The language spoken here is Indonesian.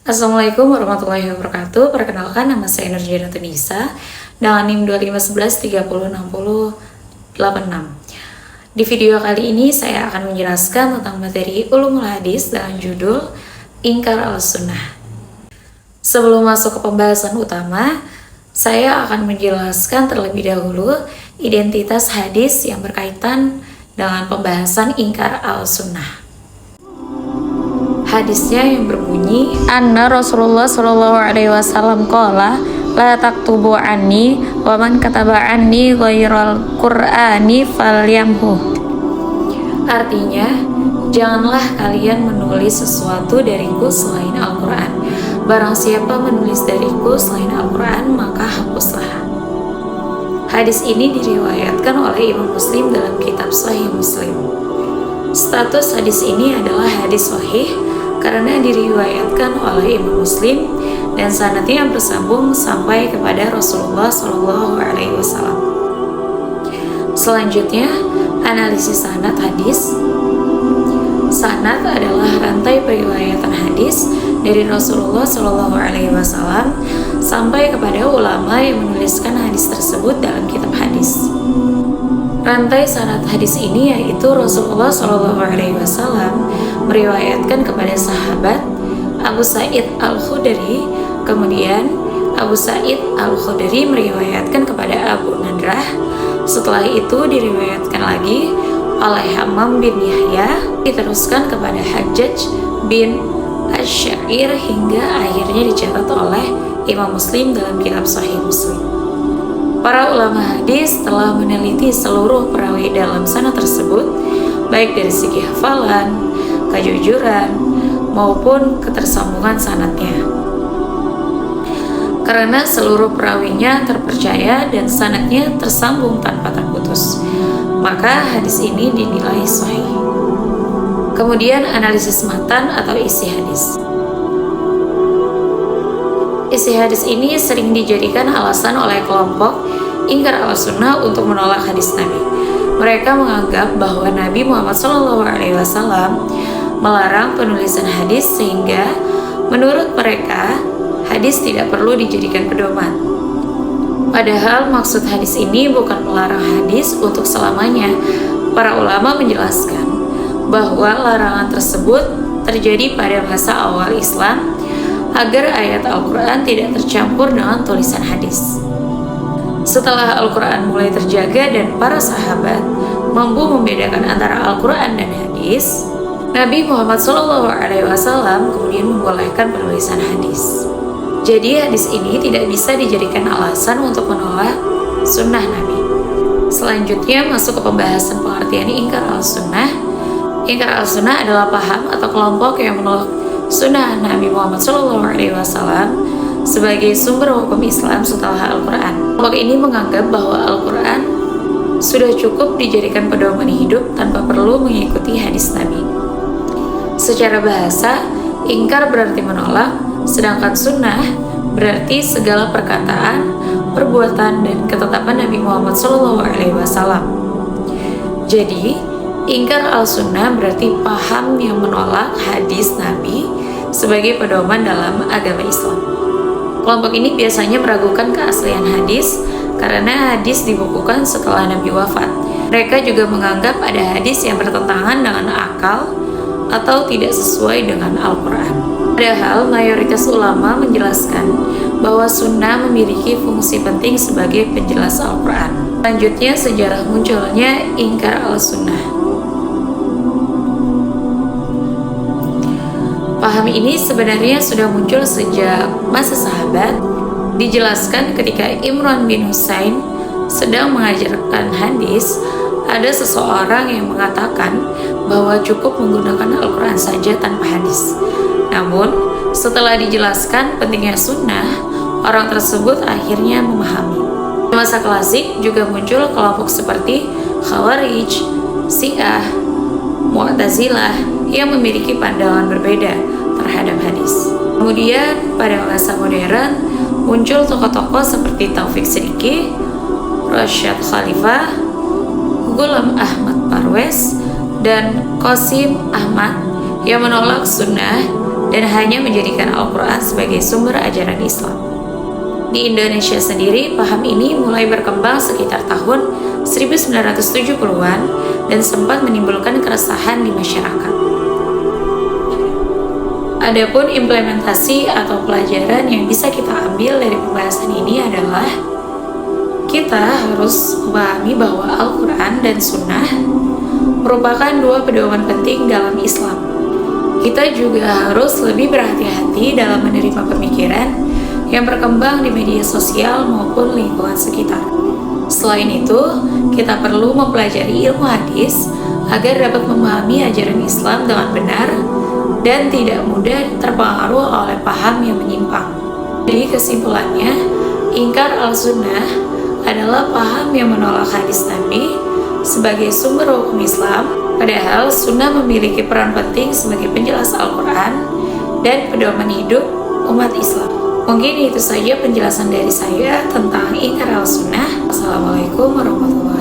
Assalamualaikum warahmatullahi wabarakatuh. Perkenalkan, nama saya Nurjana Tunisa dengan NIM 2511306086. Di video kali ini saya akan menjelaskan tentang materi Ulumul Hadis dengan judul Ingkar al-Sunnah. Sebelum masuk ke pembahasan utama, saya akan menjelaskan terlebih dahulu identitas hadis yang berkaitan dengan pembahasan Ingkar al-Sunnah. Hadisnya yang berbunyi, Anna Rasulullah Shallallahu Alaihi Wasallam qala la taktubu anni wa man kataba anni ghairal Qur'ani falyamhu. Artinya, janganlah kalian menulis sesuatu dariku selain Al-Quran. Barang siapa menulis dariku selain Al-Quran, maka hapuslah. Hadis ini diriwayatkan oleh Imam Muslim dalam kitab Sahih Muslim. Status hadis ini adalah hadis sahih karena diriwayatkan oleh Imam Muslim dan sanadnya bersambung sampai kepada Rasulullah Shallallahu Alaihi Wasallam. Selanjutnya, analisis sanad hadis. Sanad adalah rantai periwayatan hadis dari Rasulullah Shallallahu Alaihi Wasallam sampai kepada ulama yang menuliskan hadis tersebut dalam kitab hadis. Rantai sanad hadis ini yaitu Rasulullah Shallallahu Alaihi Wasallam meriwayatkan kepada sahabat Abu Sa'id Al-Khudri, kemudian Abu Sa'id Al-Khudri meriwayatkan kepada Abu Nadrah, setelah itu diriwayatkan lagi oleh Hammam bin Yahya, diteruskan kepada Hajjaj bin Asy-Sya'ir hingga akhirnya dicatat oleh Imam Muslim dalam kitab Sahih Muslim. Para ulama hadis telah meneliti seluruh perawi dalam sanad tersebut, baik dari segi hafalan, kejujuran, maupun ketersambungan sanadnya. Karena seluruh perawinya terpercaya dan sanadnya tersambung tanpa terputus, maka hadis ini dinilai sahih. Kemudian analisis matan atau isi hadis. Isi hadis ini sering dijadikan alasan oleh kelompok Ingkar al-Sunnah untuk menolak hadis Nabi. Mereka menganggap bahwa Nabi Muhammad SAW melarang penulisan hadis sehingga menurut mereka hadis tidak perlu dijadikan pedoman. Padahal maksud hadis ini bukan melarang hadis untuk selamanya. Para ulama menjelaskan bahwa larangan tersebut terjadi pada masa awal Islam agar ayat Al-Quran tidak tercampur dengan tulisan hadis. Setelah Al-Quran mulai terjaga dan para sahabat mampu membedakan antara Al-Quran dan hadis, Nabi Muhammad SAW kemudian membolehkan penulisan hadis. Jadi hadis ini tidak bisa dijadikan alasan untuk menolak sunnah Nabi. Selanjutnya masuk ke pembahasan pengertian ingkar al-sunnah. Ingkar al-sunnah adalah paham atau kelompok yang menolak sunnah Nabi Muhammad SAW sebagai sumber hukum Islam setelah Al-Quran. Kelompok ini menganggap bahwa Al-Quran sudah cukup dijadikan pedoman hidup tanpa perlu mengikuti hadis Nabi. Secara bahasa, ingkar berarti menolak, sedangkan sunnah berarti segala perkataan, perbuatan, dan ketetapan Nabi Muhammad SAW. Jadi, ingkar al-sunnah berarti paham yang menolak hadis Nabi sebagai pedoman dalam agama Islam. Kelompok ini biasanya meragukan keaslian hadis karena hadis dibukukan setelah Nabi wafat. Mereka juga menganggap ada hadis yang bertentangan dengan akal atau tidak sesuai dengan Al-Quran. Padahal mayoritas ulama menjelaskan bahwa sunnah memiliki fungsi penting sebagai penjelas Al-Quran. Selanjutnya, sejarah munculnya ingkar al-sunnah. Paham ini sebenarnya sudah muncul sejak masa sahabat. Dijelaskan ketika Imran bin Husain sedang mengajarkan hadis, ada seseorang yang mengatakan bahwa cukup menggunakan Al-Quran saja tanpa hadis. Namun, setelah dijelaskan pentingnya sunnah, orang tersebut akhirnya memahami. Di masa klasik juga muncul kelompok seperti Khawarij, Syiah, Mu'tazilah yang memiliki pandangan berbeda terhadap hadis. Kemudian pada masa modern muncul tokoh-tokoh seperti Taufik Siddiqi, Rasyad Khalifah, Ghulam Ahmad Parwez, dan Qasim Ahmad yang menolak sunnah dan hanya menjadikan Al-Quran sebagai sumber ajaran Islam. Di Indonesia sendiri, paham ini mulai berkembang sekitar tahun 1970-an dan sempat menimbulkan keresahan di masyarakat. Adapun implementasi atau pelajaran yang bisa kita ambil dari pembahasan ini adalah kita harus memahami bahwa Al-Quran dan Sunnah merupakan dua pedoman penting dalam Islam. Kita juga harus lebih berhati-hati dalam menerima pemikiran yang berkembang di media sosial maupun lingkungan sekitar. Selain itu, kita perlu mempelajari ilmu hadis agar dapat memahami ajaran Islam dengan benar dan tidak mudah terpengaruh oleh paham yang menyimpang. Jadi kesimpulannya, ingkar al-sunnah adalah paham yang menolak hadis Nabi sebagai sumber hukum Islam, padahal sunnah memiliki peran penting sebagai penjelas Al-Quran dan pedoman hidup umat Islam. Mungkin itu saja penjelasan dari saya tentang ingkar al-sunnah. Assalamualaikum warahmatullahi wabarakatuh.